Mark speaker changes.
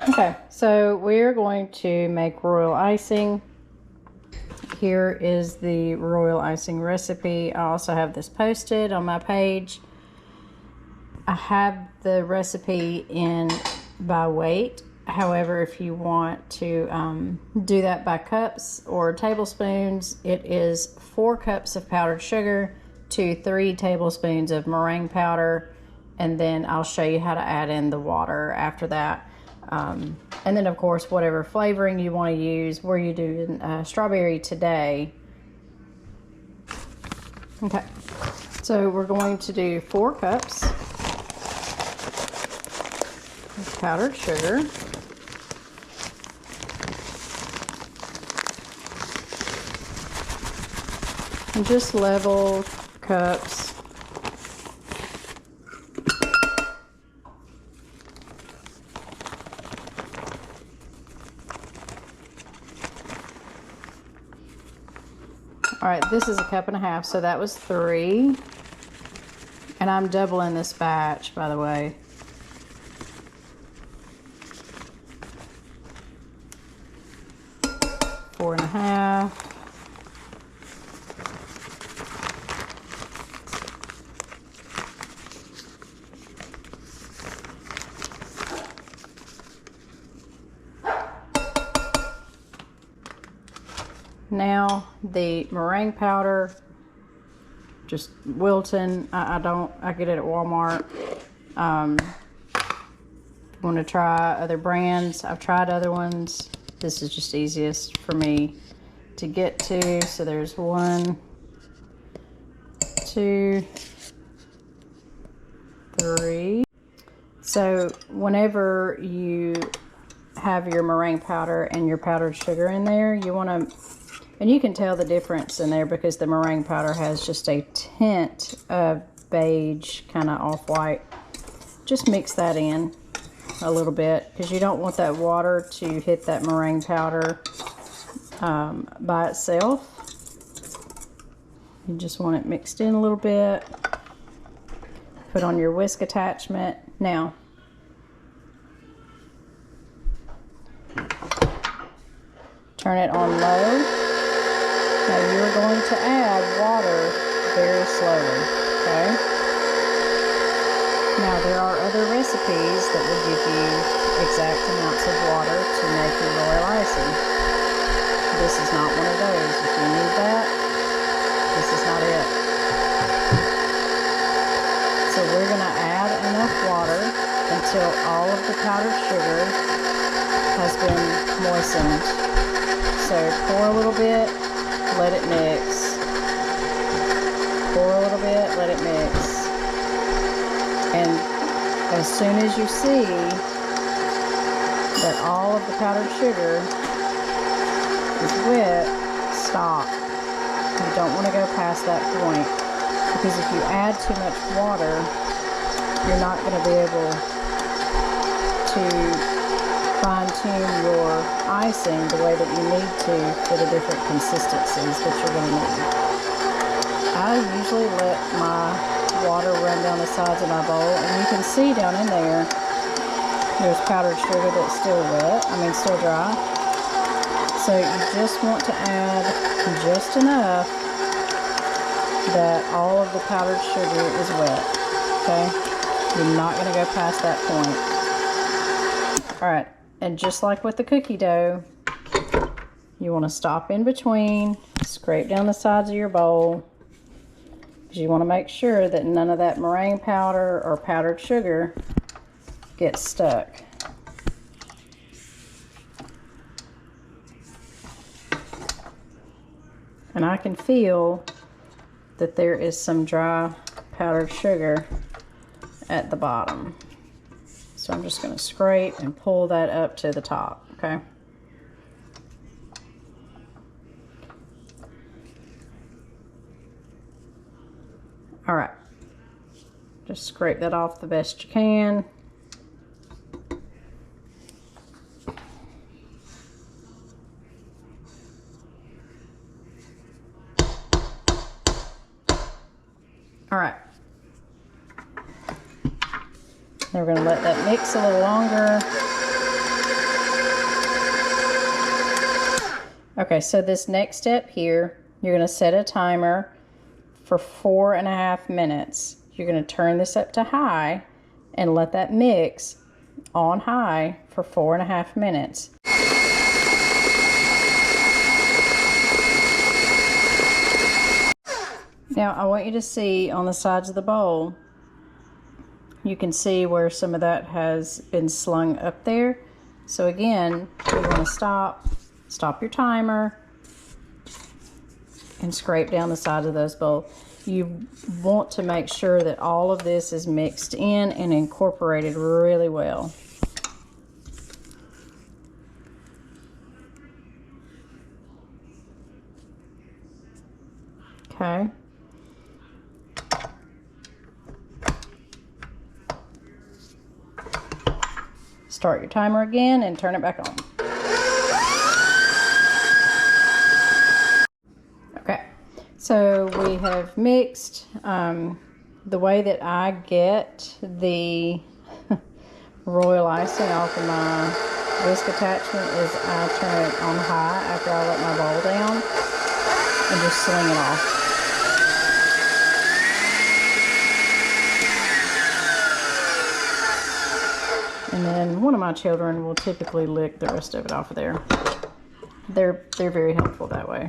Speaker 1: Okay, so we're going to make royal icing. Here is the royal icing recipe. I also have this posted on my page. I have the recipe in by weight. However, if you want to do that by cups or tablespoons, it is 4 cups of powdered sugar to 3 tablespoons of meringue powder, and then I'll show you how to add in the water after that. And then, of course, whatever flavoring you want to use. We're using strawberry today. Okay, so we're going to do 4 cups of powdered sugar. And just level cups. All right, this is 1.5 cups, so that was 3. And I'm doubling this batch, by the way. Four and a half. Now the meringue powder, just Wilton. I get it at Walmart. Want to try other brands? I've tried other ones. This is just easiest for me to get to. So there's 1, 2, 3. So whenever you have your meringue powder and your powdered sugar in there, you want to, and you can tell the difference in there because the meringue powder has just a tint of beige, kind of off-white. Just mix that in a little bit because you don't want that water to hit that meringue powder by itself. You just want it mixed in a little bit. Put on your whisk attachment. Now, turn it on low. Now you're going to add water very slowly, okay? Now there are other recipes that will give you exact amounts of water to make your royal icing. This is not one of those. If you need that, this is not it. So we're going to add enough water until all of the powdered sugar has been moistened. So pour a little bit. Let it mix. Pour a little bit, let it mix. And as soon as you see that all of the powdered sugar is wet, stop. You don't want to go past that point, because if you add too much water, you're not going to be able to fine-tune your icing the way that you need to for the different consistencies that you're going to need. I usually let my water run down the sides of my bowl, and you can see down in there there's powdered sugar that's still wet, still dry. So you just want to add just enough that all of the powdered sugar is wet, okay? You're not going to go past that point. All right. And just like with the cookie dough, you want to stop in between, scrape down the sides of your bowl, because you want to make sure that none of that meringue powder or powdered sugar gets stuck. And I can feel that there is some dry powdered sugar at the bottom. So I'm just going to scrape and pull that up to the top, okay? All right. Just scrape that off the best you can. All right. Now we're going to let that mix a little longer. Okay, so this next step here, you're going to set a timer for 4.5 minutes. You're going to turn this up to high and let that mix on high for 4.5 minutes. Now I want you to see on the sides of the bowl, you can see where some of that has been slung up there. So again, you want to stop your timer and scrape down the sides of those bowls. You want to make sure that all of this is mixed in and incorporated really well. Okay. Start your timer again and turn it back on. Okay, so we have mixed. The way that I get the royal icing off of my whisk attachment is I turn it on high after I let my bowl down and just sling it off. And then one of my children will typically lick the rest of it off of there. They're very helpful that way.